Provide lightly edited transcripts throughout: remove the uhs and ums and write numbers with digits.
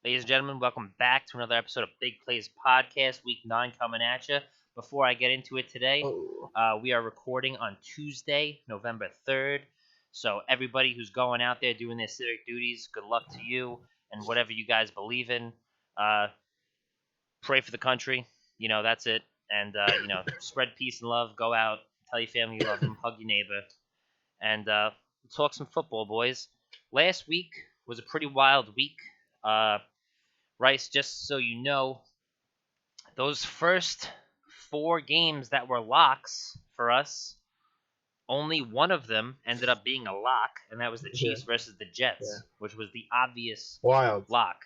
Ladies and gentlemen, welcome back to another episode of Big Plays Podcast, Week 9 coming at you. Before I get into it today, Oh, we are recording on Tuesday, November 3rd. So everybody who's going out there doing their civic duties, good luck to you and whatever you guys believe in. Pray for the country. That's it. And, spread peace and love. Go out, tell your family you love them, hug your neighbor. And talk some football, boys. Last week was a pretty wild week. Rice, just so you know, those first 4 games that were locks for us, only one of them ended up being a lock, and that was the Chiefs versus the Jets, which was the obvious wild. lock,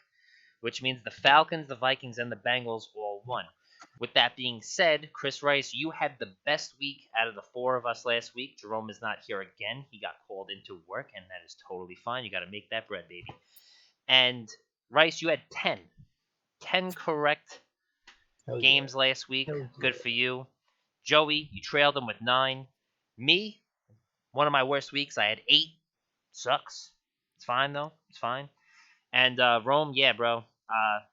which means the Falcons, the Vikings, and the Bengals all won. With that being said, Chris Rice, you had the best week out of the 4 of us last week. Jerome is not here again. He got called into work, and that is totally fine. You got to make that bread, baby. And Rice, you had 10 correct games last week. Good for you. Joey, you trailed him with 9. Me, one of my worst weeks, I had 8. Sucks. It's fine, though. It's fine. And Rome, yeah, bro.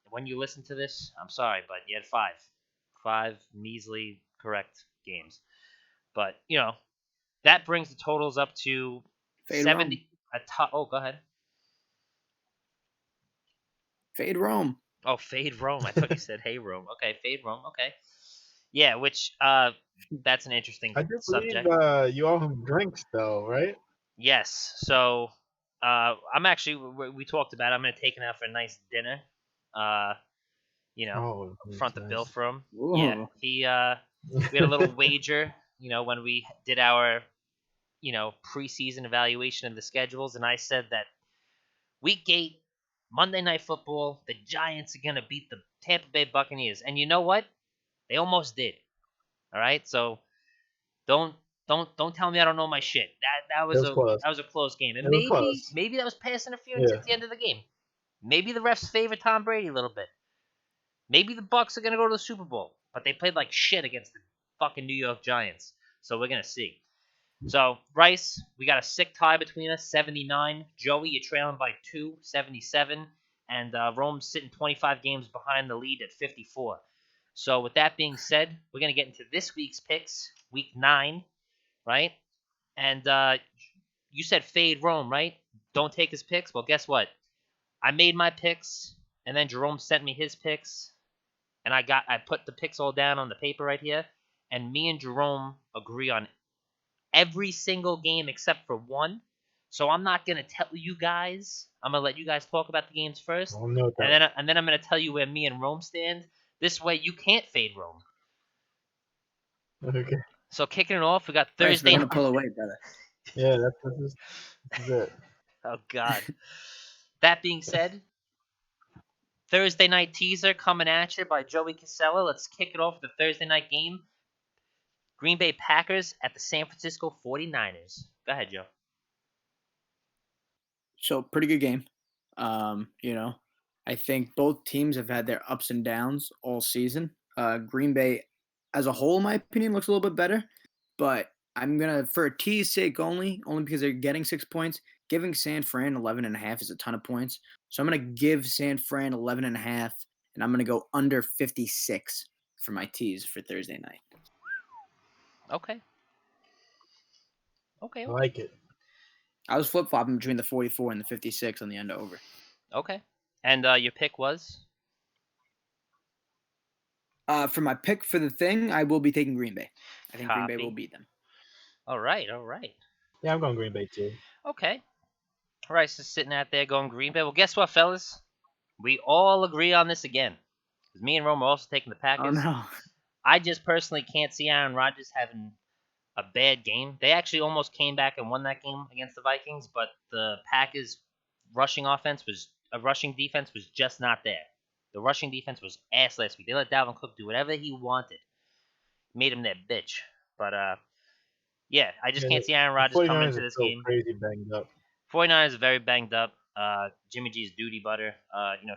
When you listen to this, I'm sorry, but you had 5. 5 measly correct games. But, that brings the totals up to Fade 70. Go ahead. Fade Rome. Oh, fade Rome. I thought you said hey Rome. Okay, fade Rome. Okay. Yeah, which that's an interesting I do subject. believe you owe him drinks, though, right? Yes. So I'm actually we talked about it. I'm gonna take him out for a nice dinner. Front the bill for him. Ooh. Yeah. We had a little wager. When we did our preseason evaluation of the schedules, and I said that week 8, Monday Night Football, the Giants are gonna beat the Tampa Bay Buccaneers, and you know what? They almost did. All right, so don't tell me I don't know my shit. That was a close game, and maybe that was pass interference at the end of the game. Maybe the refs favored Tom Brady a little bit. Maybe the Bucs are gonna go to the Super Bowl, but they played like shit against the fucking New York Giants. So we're gonna see. So, Rice, we got a sick tie between us, 79. Joey, you're trailing by 2, 77. And Rome's sitting 25 games behind the lead at 54. So, with that being said, we're going to get into this week's picks, week 9, right? And you said fade Rome, right? Don't take his picks. Well, guess what? I made my picks, and then Jerome sent me his picks. And I put the picks all down on the paper right here. And me and Jerome agree on every single game except for one. So I'm not gonna tell you guys. I'm gonna let you guys talk about the games first, and then I'm gonna tell you where me and Rome stand. This way you can't fade Rome. Okay. So kicking it off, we got Rice, Thursday. we're gonna pull away, brother. Yeah, this is it. Oh God. That being said, Thursday night teaser coming at you by Joey Casella. Let's kick it off with the Thursday night game. Green Bay Packers at the San Francisco 49ers. Go ahead, Joe. So pretty good game. I think both teams have had their ups and downs all season. Green Bay, as a whole, in my opinion, looks a little bit better. But I'm gonna, for a tease sake only because they're getting 6 points, giving San Fran 11.5 is a ton of points. So I'm gonna give San Fran 11.5, and I'm gonna go under 56 for my tease for Thursday night. Okay. I like it. I was flip-flopping between the 44 and the 56 on the under-over. Okay. And your pick was? For my pick for the thing, I will be taking Green Bay. I think Copy. Green Bay will beat them. All right. Yeah, I'm going Green Bay, too. Okay. Rice is sitting out there going Green Bay. Well, guess what, fellas? We all agree on this again. Because me and Rome are also taking the Packers. Oh, no. I just personally can't see Aaron Rodgers having a bad game. They actually almost came back and won that game against the Vikings, but the Packers' rushing defense was just not there. The rushing defense was ass last week. They let Dalvin Cook do whatever he wanted. Made him their bitch. But, yeah, I just can't see Aaron Rodgers coming into this game. Crazy banged up. 49ers are very banged up. Jimmy G's duty butter.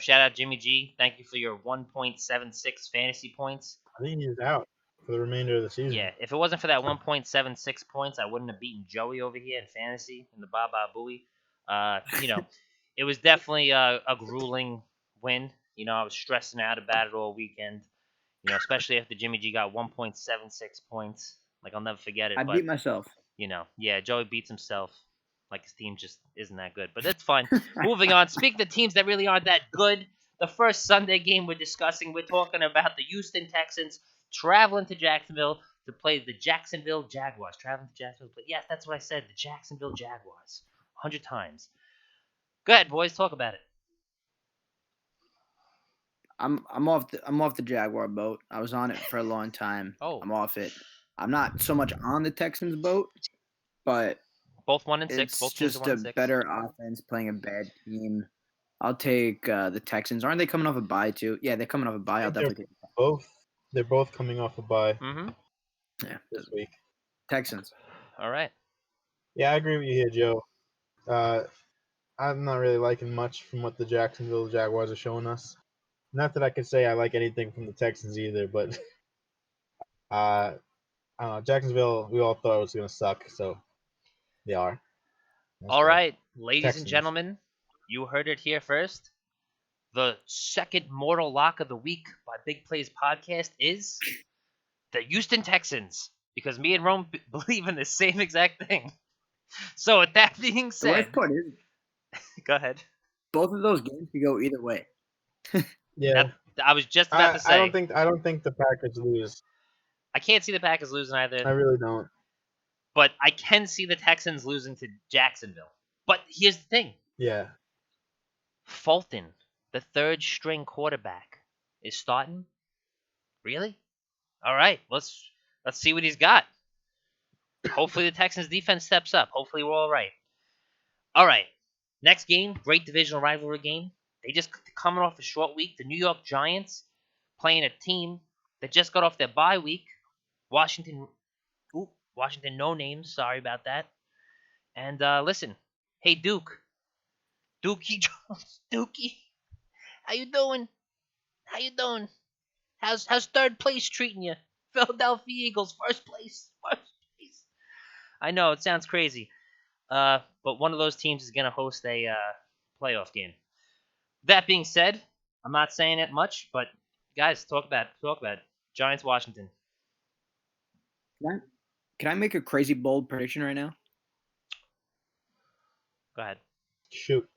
Shout out Jimmy G. Thank you for your 1.76 fantasy points. I think he's out for the remainder of the season. Yeah, if it wasn't for that 1.76 points, I wouldn't have beaten Joey over here in fantasy in the Baba Booey. It was definitely a grueling win. I was stressing out about it all weekend. Especially after Jimmy G got 1.76 points. Like, I'll never forget it. I But beat myself. yeah, Joey beats himself. Like, his team just isn't that good. But that's fine. Moving on. Speaking of teams that really aren't that good, the first Sunday game we're talking about the Houston Texans traveling to Jacksonville to play the Jacksonville Jaguars. Traveling to Jacksonville. But yes, that's what I said. The Jacksonville Jaguars. 100 times. Go ahead, boys. Talk about it. I'm off the Jaguar boat. I was on it for a long time. Oh. I'm off it. I'm not so much on the Texans boat, but both 1-6. it's Both teams just are a 1-6. better offense playing a bad team. I'll take the Texans. Aren't they coming off a bye too? Yeah, they're coming off a bye. I'll definitely take They're both coming off a bye this week. Texans. All right. Yeah, I agree with you here, Joe. I'm not really liking much from what the Jacksonville Jaguars are showing us. Not that I could say I like anything from the Texans either, but I don't know. Jacksonville, we all thought it was going to suck, so they are. All right, ladies Texans. and gentlemen, you heard it here first. The second mortal lock of the week by Big Plays Podcast is the Houston Texans, because me and Rome believe in the same exact thing. So with that being The said, worst part is, go ahead. both of those games could go either way. Yeah, I was just about to say. I don't think the Packers lose. I can't see the Packers losing either. I really don't. But I can see the Texans losing to Jacksonville. But here's the thing. Yeah. Fulton, the third string quarterback, is starting. Really? All right, let's see what he's got. Hopefully the Texans defense steps up. Hopefully we're all right. All right, next game, great divisional rivalry game. They just coming off a short week. The New York Giants playing a team that just got off their bye week. Washington no names. Sorry about that. And listen, hey Dookie Jones, Dookie, how you doing? How's third place treating you? Philadelphia Eagles, first place. I know it sounds crazy, but one of those teams is gonna host a playoff game. That being said, I'm not saying it much, but guys, talk about it. Giants, Washington. Can I make a crazy bold prediction right now? Go ahead. Shoot.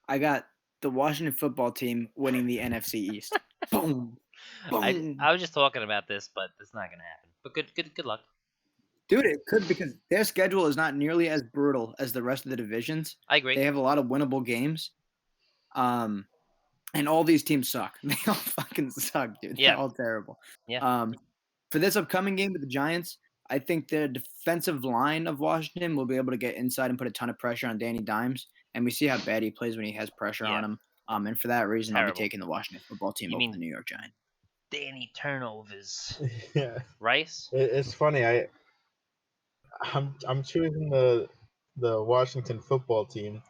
I got the Washington football team winning the NFC East. Boom. Boom. I was just talking about this, but it's not gonna happen. But good luck. Dude, it could, because their schedule is not nearly as brutal as the rest of the divisions. I agree. They have a lot of winnable games. And all these teams suck. They all fucking suck, dude. Yeah. They're all terrible. Yeah. For this upcoming game with the Giants, I think the defensive line of Washington will be able to get inside and put a ton of pressure on Danny Dimes. And we see how bad he plays when he has pressure on him. And for that reason, I'll be taking the Washington football team over the New York Giants. Danny turnovers. Yeah. Rice? It's funny. I'm choosing the Washington football team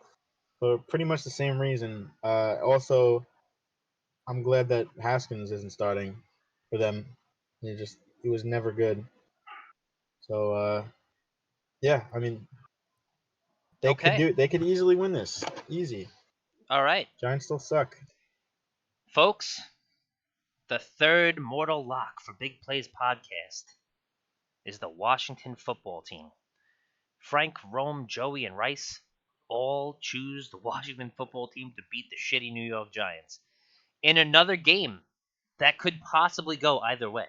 for pretty much the same reason. Also, I'm glad that Haskins isn't starting for them. He was never good. So yeah, I mean, they could easily win this. Easy. All right. Giants still suck. Folks, the third mortal lock for Big Plays Podcast is the Washington football team. Frank, Rome, Joey, and Rice all choose the Washington football team to beat the shitty New York Giants in another game that could possibly go either way.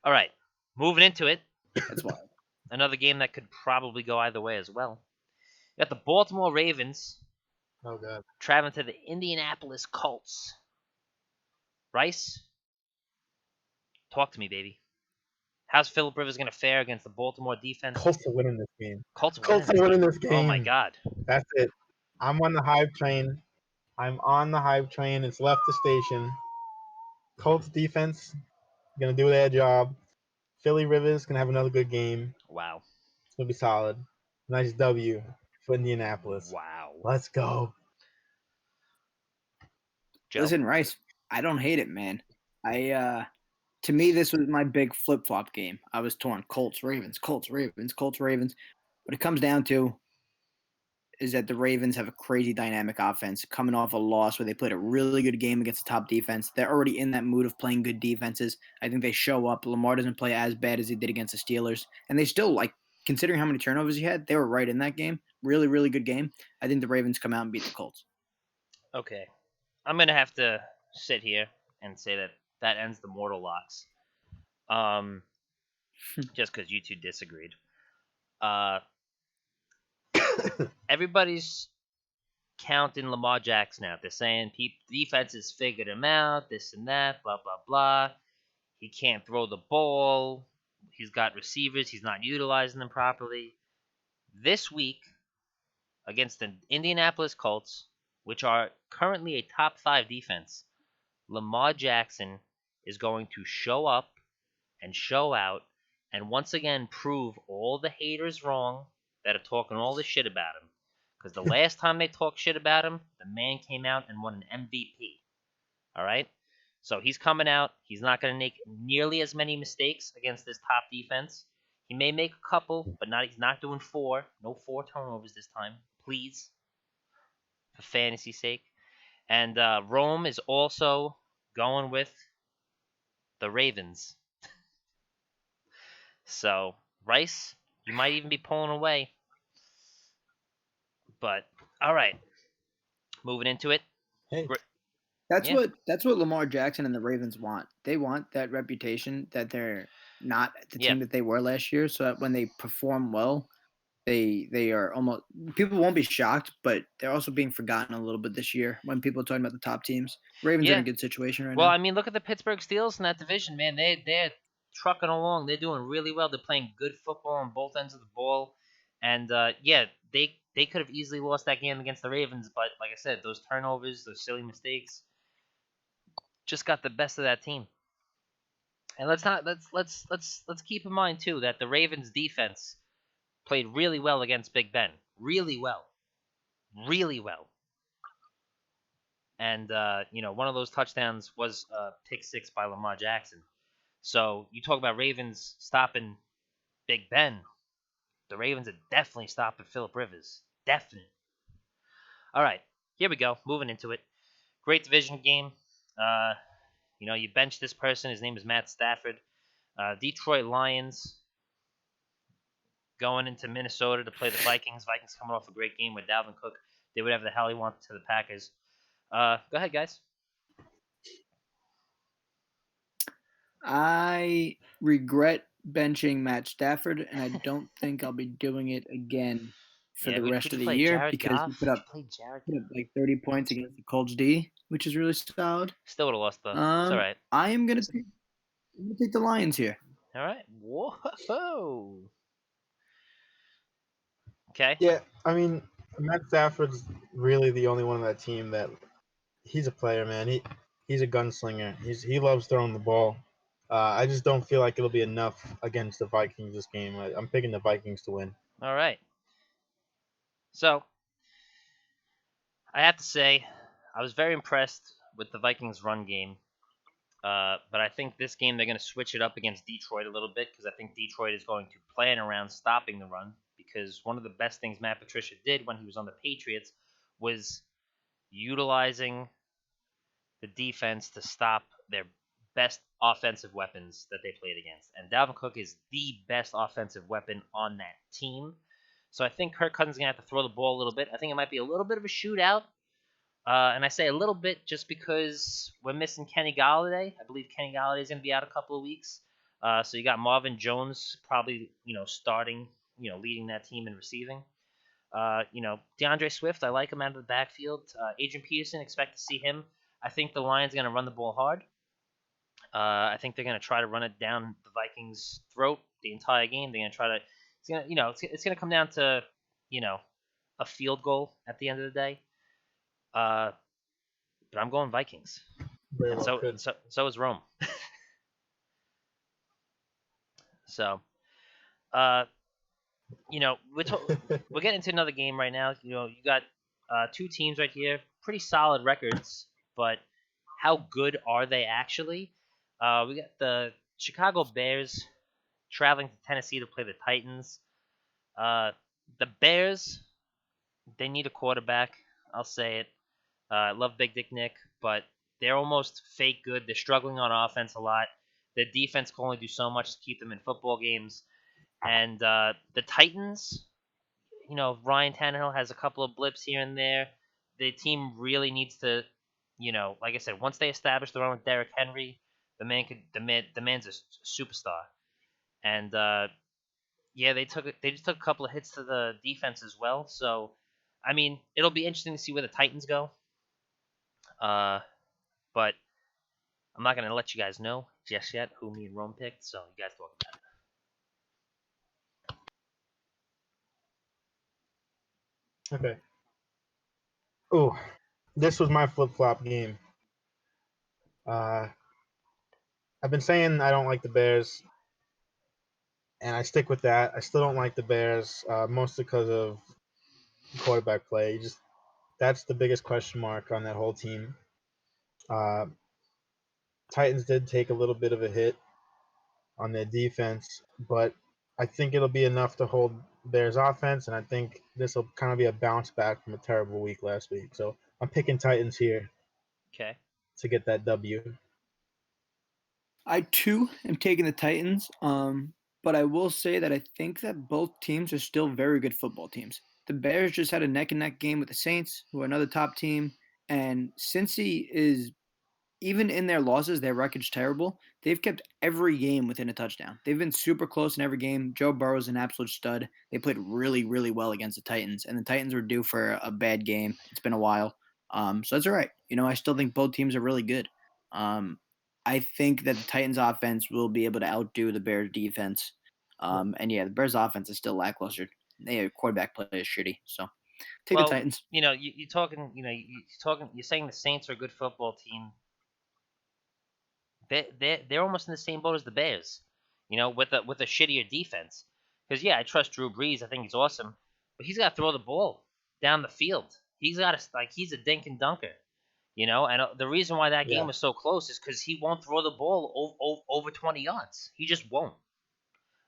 All right, moving into it. That's why. Another game that could probably go either way as well. You got the Baltimore Ravens traveling to the Indianapolis Colts. Rice, talk to me, baby. How's Phillip Rivers going to fare against the Baltimore defense? Colts are winning this game. Colts are winning this game. Oh, my God. That's it. I'm on the hype train. It's left the station. Colts defense going to do their job. Philly Rivers going to have another good game. Wow. It's going to be solid. Nice W for Indianapolis. Wow. Let's go. Joe? Listen, Rice, I don't hate it, man. To me, this was my big flip-flop game. I was torn. Colts, Ravens. What it comes down to, is that the Ravens have a crazy dynamic offense coming off a loss where they played a really good game against the top defense. They're already in that mood of playing good defenses. I think they show up. Lamar doesn't play as bad as he did against the Steelers. And they still, considering how many turnovers he had, they were right in that game. Really, really good game. I think the Ravens come out and beat the Colts. Okay. I'm going to have to sit here and say that ends the mortal locks. Just because you two disagreed. Everybody's counting Lamar Jackson out. They're saying defenses figured him out, this and that, blah, blah, blah. He can't throw the ball. He's got receivers. He's not utilizing them properly. This week, against the Indianapolis Colts, which are currently a top 5 defense, Lamar Jackson is going to show up and show out and once again prove all the haters wrong that are talking all this shit about him. Because the last time they talked shit about him, the man came out and won an MVP. All right? So he's coming out. He's not going to make nearly as many mistakes against this top defense. He may make a couple, but he's not doing 4. No 4 turnovers this time. Please. For fantasy's sake. And Rome is also going with the Ravens. So, Rice, you might even be pulling away. But, all right. Moving into it. Hey. That's what Lamar Jackson and the Ravens want. They want that reputation that they're not the team that they were last year, so that when they perform well, they are almost people won't be shocked, but they're also being forgotten a little bit this year when people are talking about the top teams. Ravens are in a good situation right now. Well, I mean, look at the Pittsburgh Steelers in that division, man. They're trucking along. They're doing really well. They're playing good football on both ends of the ball, and they could have easily lost that game against the Ravens, but like I said, those turnovers, those silly mistakes, just got the best of that team. And let's keep in mind too that the Ravens defense played really well against Big Ben. Really well. And one of those touchdowns was pick 6 by Lamar Jackson. So you talk about Ravens stopping Big Ben. The Ravens are definitely stopping Phillip Rivers. Definite. All right, here we go. Moving into it. Great division game. You bench this person. His name is Matt Stafford. Detroit Lions going into Minnesota to play the Vikings. Vikings coming off a great game with Dalvin Cook. Did whatever the hell he wanted to the Packers. Go ahead, guys. I regret benching Matt Stafford, and I don't think I'll be doing it again for the rest of the year because he put up like 30 points against the Colts D, which is really solid. Still would have lost though. It's all right. I am gonna take the Lions here. All right. Whoa. Okay. Yeah, I mean, Matt Stafford's really the only one on that team that he's a player, man. He's a gunslinger. He loves throwing the ball. I just don't feel like it'll be enough against the Vikings this game. I'm picking the Vikings to win. All right. So, I have to say, I was very impressed with the Vikings' run game. But I think this game they're going to switch it up against Detroit a little bit because I think Detroit is going to plan around stopping the run because one of the best things Matt Patricia did when he was on the Patriots was utilizing the defense to stop their best offensive weapons that they played against. And Dalvin Cook is the best offensive weapon on that team. So I think Kirk Cousins is going to have to throw the ball a little bit. I think it might be a little bit of a shootout. And I say a little bit just because we're missing Kenny Golladay. I believe Kenny Golladay is going to be out a couple of weeks. So you got Marvin Jones probably, starting, leading that team in receiving. DeAndre Swift, I like him out of the backfield. Adrian Peterson, expect to see him. I think the Lions are going to run the ball hard. I think they're going to try to run it down the Vikings' throat the entire game. They're going to try to, it's going to come down to, a field goal at the end of the day. But I'm going Vikings. And so is Rome. So, we're getting into another game right now. You got two teams right here, pretty solid records, but how good are they actually? We got the Chicago Bears traveling to Tennessee to play the Titans. The Bears They need a quarterback. I'll say it. I love Big Dick Nick, but they're almost fake good. They're struggling on offense a lot. Their defense can only do so much to keep them in football games. And the Titans, Ryan Tannehill has a couple of blips here and there. The team really needs to, like I said, once they establish the run with Derrick Henry, the man's a superstar. And yeah, they just took a couple of hits to the defense as well. So, I mean, it'll be interesting to see where the Titans go. But I'm not gonna let you guys know just yet who me and Rome picked. So you guys talk about it. Okay. Oh, this was my flip flop game. Uh, I've been saying I don't like the Bears, and I stick with that. I still don't like the Bears, mostly because of quarterback play. That's the biggest question mark on that whole team. Uh, Titans did take a little bit of a hit on their defense, but I think it'll be enough to hold Bears offense, and I think this will kind of be a bounce back from a terrible week last week. So I'm picking Titans here Okay. to get that W. I too am taking the Titans. But I will say that I think that both teams are still very good football teams. The Bears just had a neck and neck game with the Saints, who are another top team, and Cincy is even in their losses, their record's terrible. They've kept every game within a touchdown. They've been super close in every game. Joe Burrow's an absolute stud. They played really, really well against the Titans, and the Titans were due for a bad game. It's been a while, so that's all right. I still think both teams are really good. I think that the Titans' offense will be able to outdo the Bears' defense. And yeah, the Bears' offense is still lackluster. Their quarterback play is shitty. So take the Well, Titans. you're talking. You're saying the Saints are a good football team. They're almost in the same boat as the Bears. With a shittier defense. Because yeah, I trust Drew Brees. I think he's awesome, but he's got to throw the ball down the field. He's got to he's a dink and dunker. And the reason why that game Yeah. was so close is because he won't throw the ball over 20 yards. He just won't.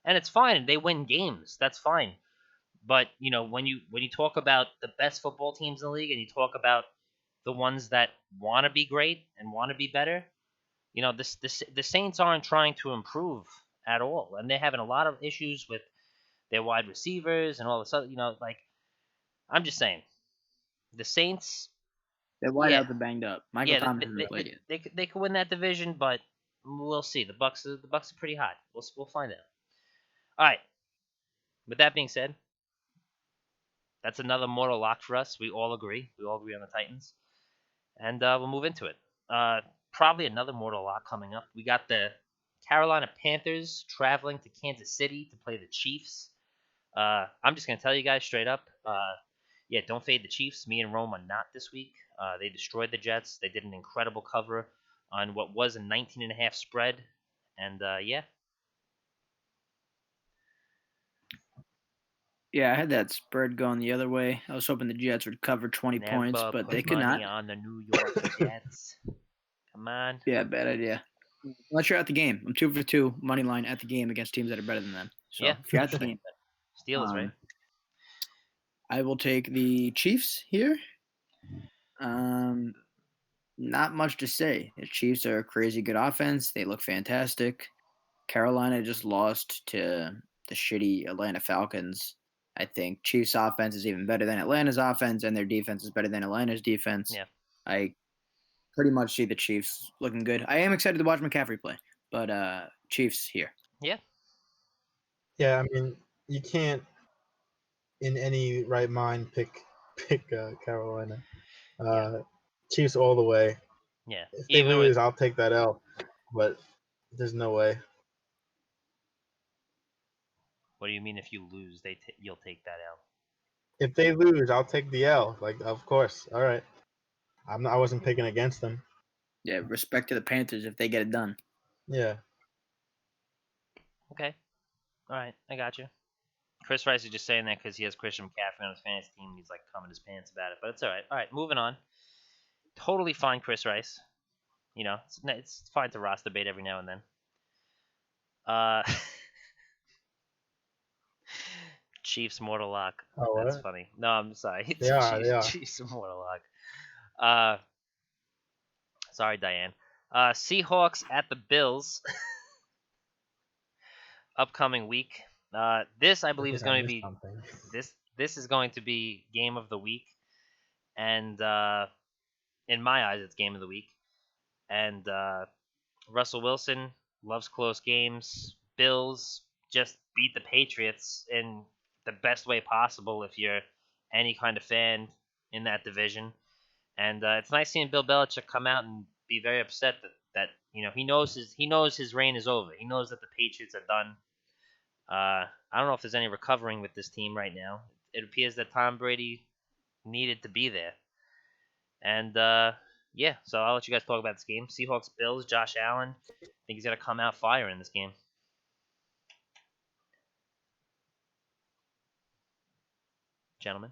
And it's fine. They win games. That's fine. But when you talk about the best football teams in the league and you talk about the ones that want to be great and want to be better, the Saints aren't trying to improve at all, and they're having a lot of issues with their wide receivers and all this other. Like I'm just saying, the Saints, Their yeah, wideouts are banged up. Michael yeah, Thomas hasn't played yet. they could win that division, but we'll see. The Bucks are pretty hot. We'll find out. All right. With that being said, that's another mortal lock for us. We all agree. We all agree on the Titans, and we'll move into it. Probably another mortal lock coming up. We got the Carolina Panthers traveling to Kansas City to play the Chiefs. I'm just gonna tell you guys straight up. Yeah, don't fade the Chiefs. Me and Rome are not this week. They destroyed the Jets. They did an incredible cover on what was a 19.5 spread, and yeah. Yeah, I had that spread going the other way. I was hoping the Jets would cover 20 points, Never but put they could not. money on the New York Jets. Come on. Yeah, bad idea. Unless you're at the game. I'm 2 for 2 money line at the game against teams that are better than them. So Yeah. if you're at the game, Steelers, right? I will take the Chiefs here. Not much to say. The Chiefs are a crazy good offense. They look fantastic. Carolina just lost to the shitty Atlanta Falcons. I think Chiefs' offense is even better than Atlanta's offense, and their defense is better than Atlanta's defense. Yeah. I pretty much see the Chiefs looking good. I am excited to watch McCaffrey play, but Chiefs here. Yeah. Yeah, I mean, you can't in any right mind pick Carolina. Chiefs all the way. Yeah. If they Even with lose, I'll take that L, but there's no way. what do you mean if you lose, you'll take that out? If they lose, I'll take the L. Like, of course. All right. I wasn't picking against them. Yeah, respect to the Panthers if they get it done. Yeah. Okay. All right, I got you. Chris Rice is just saying that because he has Christian McCaffrey on his fantasy team. He's like coming his pants about it, but it's all right. All right, moving on. Totally fine, Chris Rice. It's fine to roster bait every now and then. Uh, Chiefs mortal lock. Oh, That's what? funny. No, I'm sorry. They are. They are. Chiefs mortal lock. Sorry, Diane. Seahawks at the Bills. Upcoming week. This I I believe is think I going to missed be something. this is going to be game of the week, and in my eyes, it's game of the week. And Russell Wilson loves close games. Bills just beat the Patriots in the best way possible if you're any kind of fan in that division. And it's nice seeing Bill Belichick come out and be very upset that he knows his reign is over. He knows that the Patriots are done. I don't know if there's any recovering with this team right now. It appears that Tom Brady needed to be there. And yeah, so I'll let you guys talk about this game. Seahawks Bills, Josh Allen. I think he's gonna come out fire in this game. Gentlemen.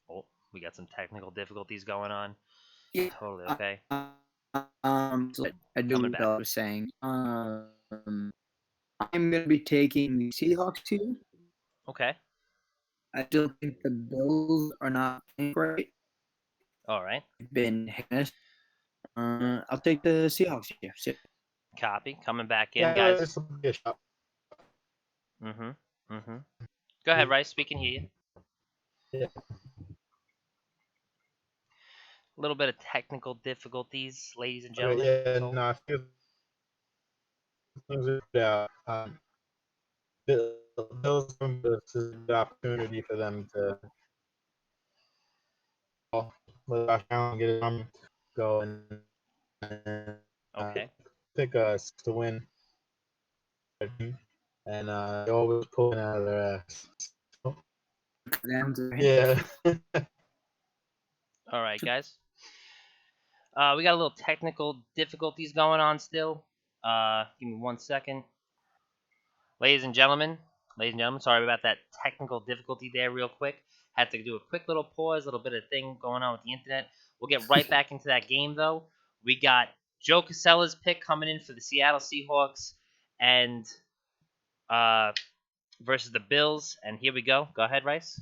Oh, we got some technical difficulties going on. Yeah. Totally okay. So I do Coming what back. Bella was saying. I'm gonna be taking the Seahawks here. Okay. I still think the Bills are not playing great. All right. Been hit and miss. I'll take the Seahawks here. Copy. Coming back in, Yeah, guys. this will be a shot. Mm-hmm. Go ahead, Rice. We can hear you. Yeah. A little bit of technical difficulties, ladies and gentlemen. Okay, yeah, So- no, I feel things are good out. Bills, this is a good opportunity for them to let Josh Allen get his arm going and Okay. pick us to win. And they always pulling out of their ass. Yeah. All right, guys. We got a little technical difficulties going on still. Give me 1 second. Ladies and gentlemen, sorry about that technical difficulty there real quick. Had to do a quick little pause, a little bit of thing going on with the internet. We'll get right back into that game, though. We got Joe Casella's pick coming in for the Seattle Seahawks and versus the Bills. And here we go. Go ahead, Rice.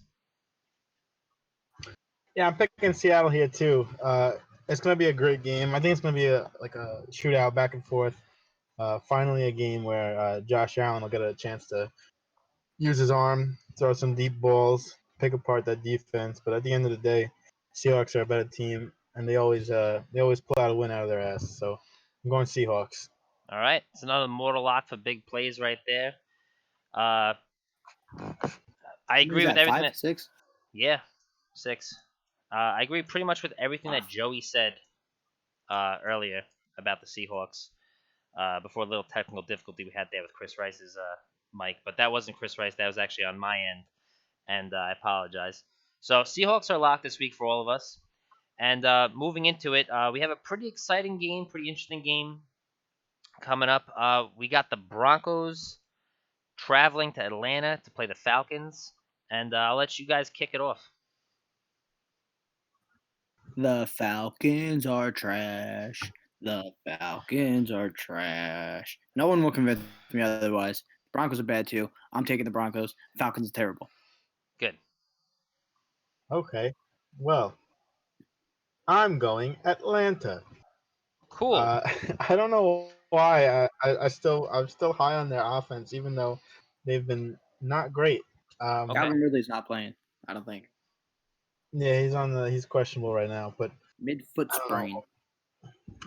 Yeah, I'm picking Seattle here too. It's gonna be a great game. I think it's gonna be a shootout back and forth. Finally, a game where Josh Allen will get a chance to use his arm, throw some deep balls, pick apart that defense. But at the end of the day, Seahawks are a better team, and they always pull out a win out of their ass. So I'm going Seahawks. All right. It's another mortal lock for big plays right there. I agree with everything. 5, 6? Yeah, 6. I agree pretty much with everything that Joey said earlier about the Seahawks before a little technical difficulty we had there with Chris Rice's mic. But that wasn't Chris Rice. That was actually on my end, and I apologize. So Seahawks are locked this week for all of us. And moving into it, we have a pretty exciting game, pretty interesting game coming up. We got the Broncos traveling to Atlanta to play the Falcons. And I'll let you guys kick it off. The Falcons are trash. The Falcons are trash. No one will convince me otherwise. Broncos are bad too. I'm taking the Broncos. Falcons are terrible. Good. Okay. Well, I'm going Atlanta. Cool. I don't know why. I'm still high on their offense, even though they've been not great. Okay. Calvin Ridley's not playing. I don't think. Yeah, he's questionable right now, but Midfoot I don't sprain. know.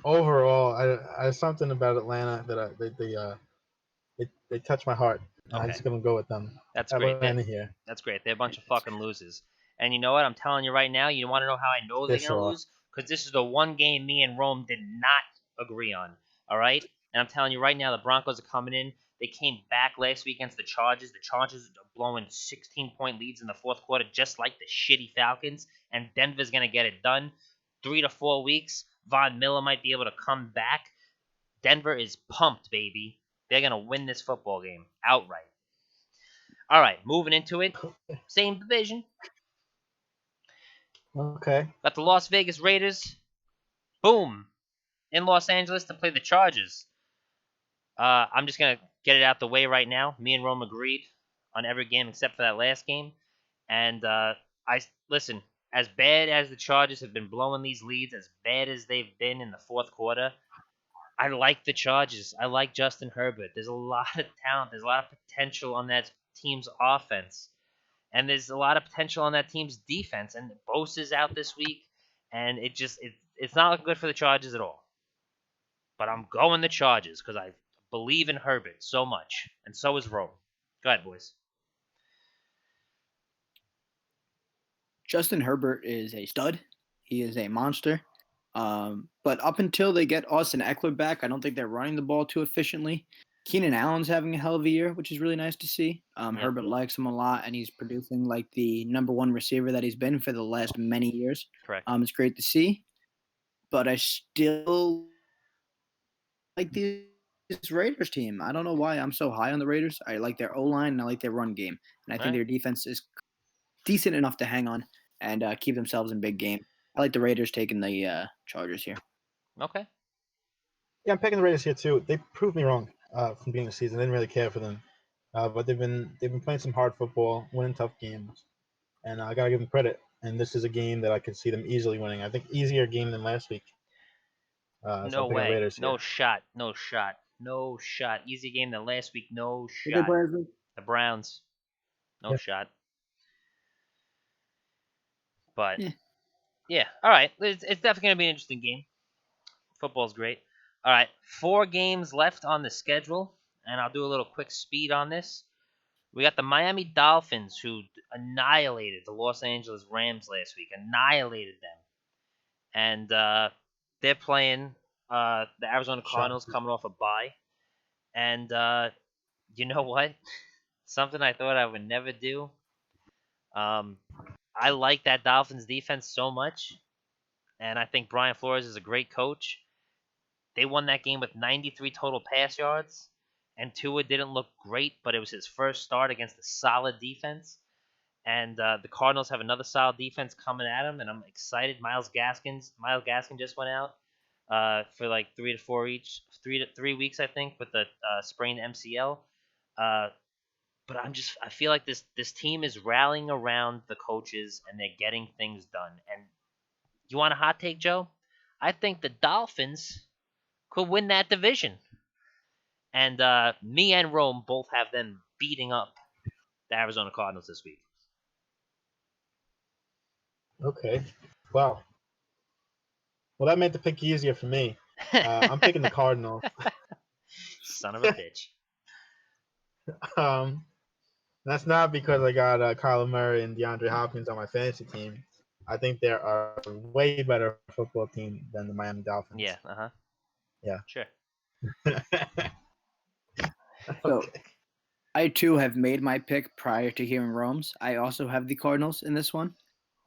Overall, I something about Atlanta that they touch my heart. Okay. I'm just gonna go with them. That's great. Atlanta here. That's great. They're a bunch of fucking losers. And you know what? I'm telling you right now, you want to know how I know they're They going sure to are. lose? Because this is the one game me and Rome did not agree on. All right? And I'm telling you right now, the Broncos are coming in. They came back last week against the Chargers. The Chargers are blowing 16-point leads in the fourth quarter, just like the shitty Falcons. And Denver's going to get it done. 3 to 4 weeks, Von Miller might be able to come back. Denver is pumped, baby. They're going to win this football game outright. All right, moving into it. Same division. Okay. Got the Las Vegas Raiders. Boom. In Los Angeles to play the Chargers. I'm just going to get it out the way right now. Me and Rome agreed on every game except for that last game. And I listen. As bad as the Chargers have been blowing these leads, as bad as they've been in the fourth quarter, I like the Chargers. I like Justin Herbert. There's a lot of talent. There's a lot of potential on that team's offense, and there's a lot of potential on that team's defense. And Bosa's out this week, and it's not looking good for the Chargers at all. But I'm going the Chargers because I believe in Herbert so much, and so is Rome. Go ahead, boys. Justin Herbert is a stud. He is a monster. But up until they get Austin Eckler back, I don't think they're running the ball too efficiently. Keenan Allen's having a hell of a year, which is really nice to see. Herbert likes him a lot, and he's producing like the number one receiver that he's been for the last many years. Correct. It's great to see. But I still like this Raiders team. I don't know why I'm so high on the Raiders. I like their O-line, and I like their run game. And I think their defense is decent enough to hang on and keep themselves in big game. I like the Raiders taking the Chargers here. Okay. Yeah, I'm picking the Raiders here too. They proved me wrong from the beginning of the season. I didn't really care for them, but they've been playing some hard football, winning tough games, and I gotta give them credit. And this is a game that I could see them easily winning. I think easier game than last week. So No I'm picking way. Raiders here. No shot. No shot. No shot. Easy game than last week. No Who shot. they play this week? The Browns. No Yeah. shot. But Yeah. yeah, all right. It's definitely gonna be an interesting game. Football's great. All right, 4 games left on the schedule, and I'll do a little quick speed on this. We got the Miami Dolphins, who annihilated the Los Angeles Rams last week. Annihilated them, and they're playing the Arizona Cardinals, coming off a bye. And you know what? Something I thought I would never do. I like that Dolphins defense so much, and I think Brian Flores is a great coach. They won that game with 93 total pass yards, and Tua didn't look great, but it was his first start against a solid defense. And the Cardinals have another solid defense coming at him, and I'm excited. Miles Gaskin just went out for like 3 weeks, I think, with the sprained MCL. But I feel like this team is rallying around the coaches, and they're getting things done. And you want a hot take, Joe? I think the Dolphins could win that division. And me and Rome both have them beating up the Arizona Cardinals this week. Okay. Wow. Well, that made the pick easier for me. I'm picking the Cardinals. Son of a bitch. That's not because I got Kyler Murray and DeAndre Hopkins on my fantasy team. I think they're a way better football team than the Miami Dolphins. Yeah. Yeah. Sure. So I too have made my pick prior to hearing Rome's. I also have the Cardinals in this one.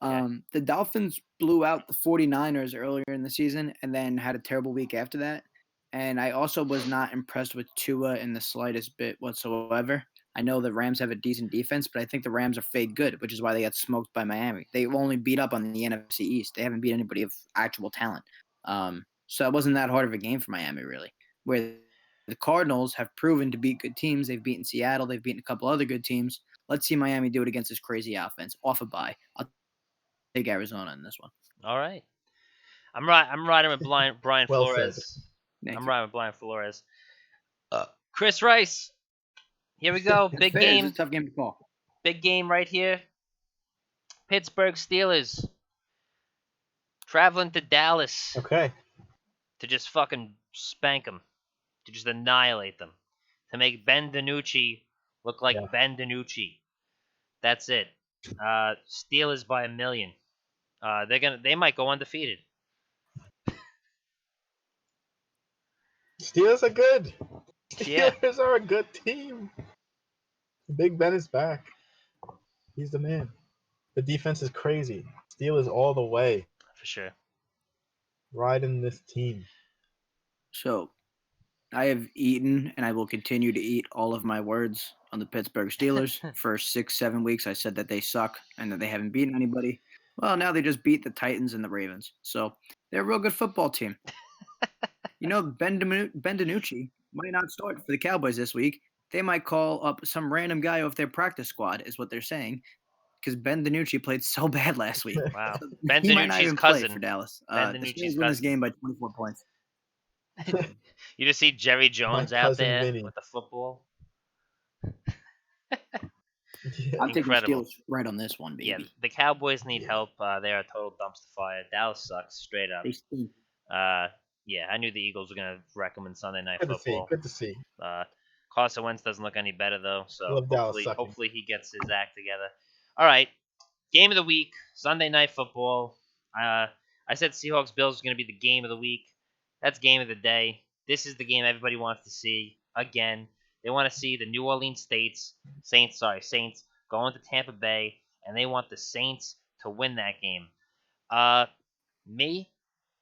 The Dolphins blew out the 49ers earlier in the season and then had a terrible week after that. And I also was not impressed with Tua in the slightest bit whatsoever. I know the Rams have a decent defense, but I think the Rams are fake good, which is why they got smoked by Miami. They've only beat up on the NFC East. They haven't beat anybody of actual talent. So it wasn't that hard of a game for Miami, really. Where the Cardinals have proven to beat good teams. They've beaten Seattle. They've beaten a couple other good teams. Let's see Miami do it against this crazy offense off a bye. I'll take Arizona in this one. All right. I'm riding with Brian Well Flores. Thank you. Riding with Brian Flores. Chris Rice. Here we go. Big Fair. game. It's a tough game to call. Big game right here. Pittsburgh Steelers traveling to Dallas Okay. to just fucking spank them, to just annihilate them, to make Ben DiNucci look like Ben DiNucci. That's it. Steelers by 1 million. They might go undefeated. Steelers are good. Yeah. Steelers are a good team. Big Ben is back. He's the man. The defense is crazy. Steelers all the way. For sure. Riding this team. So I have eaten and I will continue to eat all of my words on the Pittsburgh Steelers. For 6-7 weeks, I said that they suck and that they haven't beaten anybody. Well, now they just beat the Titans and the Ravens. So they're a real good football team. You know, Ben DiNucci might not start for the Cowboys this week. They might call up some random guy off their practice squad, is what they're saying, because Ben DiNucci played so bad last week. Wow. Ben He might not DiNucci's even play cousin. for Dallas. Ben The DiNucci's Saints win this cousin. game by 24 points. You just see Jerry Jones out cousin there Vinny. with the football. Yeah. I'm taking Incredible. Steelers right on this one, baby. Yeah, the Cowboys need help. They're a total dumpster fire. Dallas sucks straight up. They stink. Yeah, I knew the Eagles were gonna wreck them in Sunday Night Good to see. Football. Good to see. Carson Wentz doesn't look any better though, so Love Dallas sucking. hopefully he gets his act together. All right, game of the week, Sunday Night Football. I said Seahawks Bills is gonna be the game of the week. That's game of the day. This is the game everybody wants to see again. They want to see the New Orleans Saints going to Tampa Bay, and they want the Saints to win that game. Me,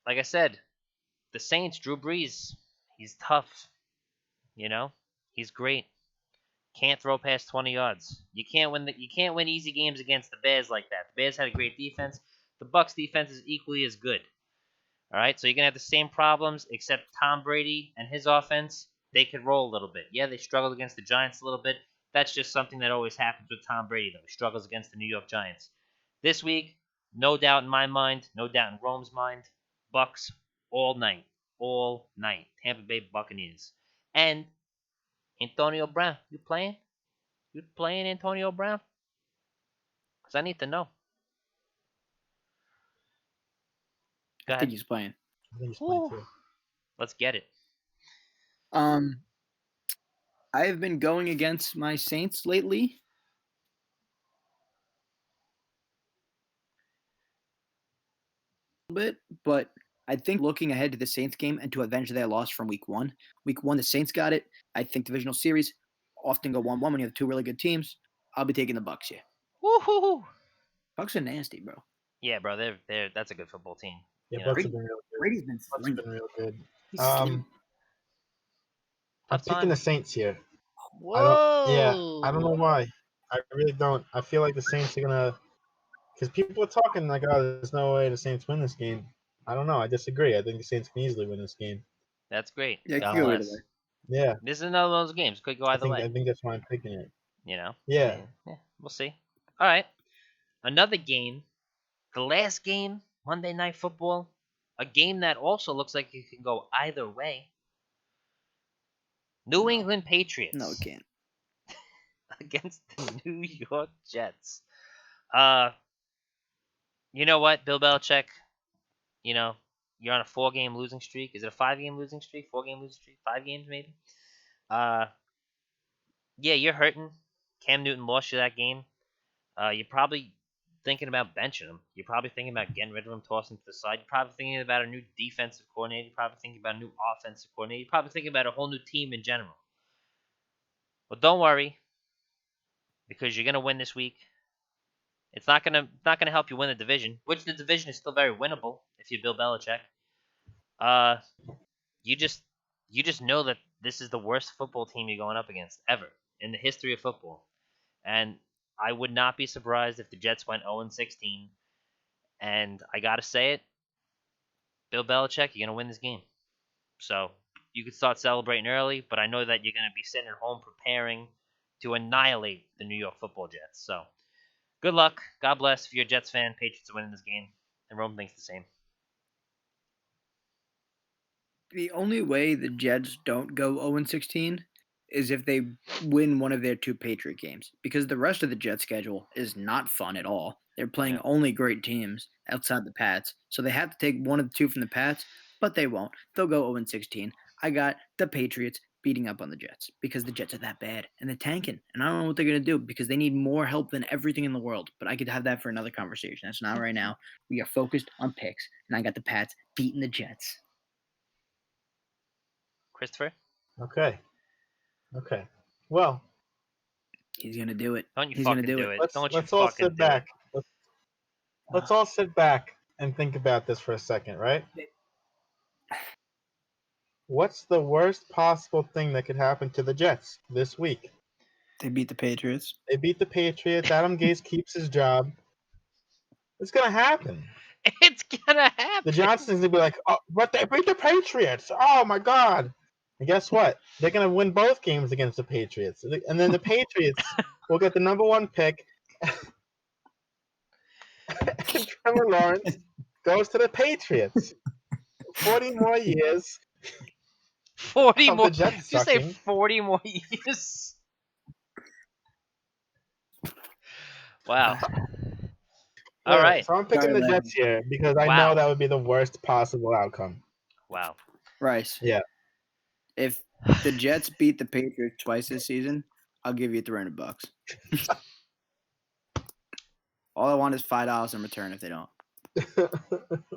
like I said, the Saints, Drew Brees, he's tough. You know, he's great. Can't throw past 20 yards. You can't win easy games against the Bears like that. The Bears had a great defense. The Bucs defense is equally as good. All right, so you're gonna have the same problems, except Tom Brady and his offense, they could roll a little bit. Yeah, they struggled against the Giants a little bit. That's just something that always happens with Tom Brady, though. He struggles against the New York Giants. This week, no doubt in my mind, no doubt in Rome's mind, Bucs all night. Tampa Bay Buccaneers. And Antonio Brown, you playing? You playing Antonio Brown? Because I need to know. Go I ahead. think he's playing. I think he's playing too. Let's get it. I have been going against my Saints lately. A bit, but I think looking ahead to the Saints game and to avenge their loss from week one. Week one, the Saints got it. I think divisional series often go 1-1 when you have two really good teams. I'll be taking the Bucs here. Woohoo! Bucs are nasty, bro. Yeah, bro, they're that's a good football team. Yeah, You know? Bucs have been real good. Brady's been Bucs have slinging. been real good. He's slinging. I'm That's picking fine. the Saints here. Whoa! I don't know why. I really don't. I feel like the Saints are gonna, because people are talking like, oh, there's no way the Saints win this game. I don't know. I disagree. I think the Saints can easily win this game. That's great. Yeah, it God could go either bless. way. Yeah, This is another one of those games. Could go either way. I think that's why I'm picking it. You know? Yeah. We'll see. All right. Another game. The last game, Monday Night Football. A game that also looks like it can go either way. New England Patriots. No, it can't. Against the New York Jets. You know what, Bill Belichick? You know, you're on a 4-game losing streak. Is it a 5-game losing streak? 4-game losing streak? 5 games maybe? Yeah, you're hurting. Cam Newton lost you that game. You're probably thinking about benching him. You're probably thinking about getting rid of him, tossing him to the side. You're probably thinking about a new defensive coordinator. You're probably thinking about a new offensive coordinator. You're probably thinking about a whole new team in general. But don't worry, because you're gonna win this week. It's not gonna help you win the division, which the division is still very winnable if you're Bill Belichick. You just know that this is the worst football team you're going up against ever in the history of football. And I would not be surprised if the Jets went 0-16. And I gotta say it, Bill Belichick, you're gonna win this game. So you could start celebrating early, but I know that you're gonna be sitting at home preparing to annihilate the New York Football Jets. So good luck. God bless. If you're a Jets fan, Patriots are winning this game, and Rome thinks the same. The only way the Jets don't go 0-16 is if they win one of their two Patriot games, because the rest of the Jets schedule is not fun at all. They're playing only great teams outside the Pats, so they have to take one of the two from the Pats, but they won't. They'll go 0-16. I got the Patriots beating up on the Jets because the Jets are that bad and they're tanking, and I don't know what they're going to do because they need more help than everything in the world, but I could have that for another conversation. That's not right now. We are focused on picks, and I got the Pats beating the Jets. Christopher? Okay. Well, he's gonna do it. Don't you he's fucking gonna do it. it. Let's all sit back. Let's all sit back and think about this for a second, right? What's the worst possible thing that could happen to the Jets this week? They beat the Patriots. They beat the Patriots. Adam Gase keeps his job. It's gonna happen. It's gonna happen. The Johnsons will be like, "Oh, but they beat the Patriots! Oh my God!" And guess what? They're gonna win both games against the Patriots, and then the Patriots will get the number 1 pick. And Trevor Lawrence goes to the Patriots. 40 more years 40 of more. the Did Jets you say sucking. 40 more years? Wow. All Yeah, right. so I'm picking Sorry, the Larry. Jets here because I know Wow. that would be the worst possible outcome. Wow. Rice. Yeah. If the Jets beat the Patriots twice this season, I'll give you $300. All I want is $5 in return if they don't.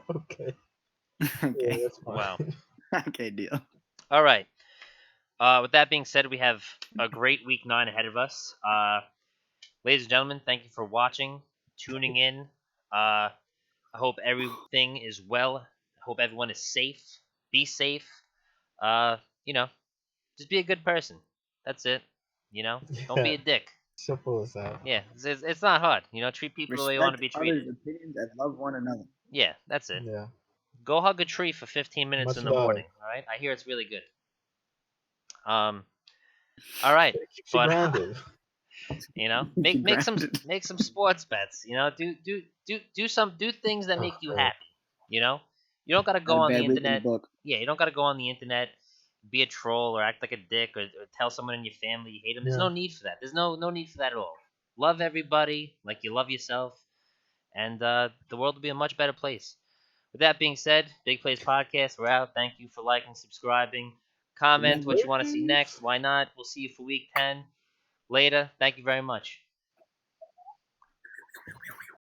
Okay. Yeah, Okay. that's fine. Wow. Okay, deal. All right. With that being said, we have a great week 9 ahead of us. Ladies and gentlemen, thank you for watching, tuning in. I hope everything is well. I hope everyone is safe. Be safe. Uh, you know, just be a good person. That's it. Don't be Yeah, a dick. simple as that. Yeah, it's not hard. Treat people the way you want to Respect be treated. others' opinions and love one another. Yeah, that's it. Yeah. Go hug a tree for 15 minutes Much in the love. morning. All right, I hear it's really good. All right, It keeps you but grounded. make You make some grounded. make some sports bets. Do things that Oh, make you God. happy. You don't gotta go Had a on the bad week in the internet. book. Yeah, you don't gotta go on the internet, be a troll or act like a dick or tell someone in your family you hate them. There's Yeah. no need for that. There's no need for that at all. Love everybody like you love yourself, and the world will be a much better place. With that being said, Big Plays Podcast, we're out. Thank you for liking, subscribing, comment what you want to see next. Why not? We'll see you for week 10 later. Thank you very much.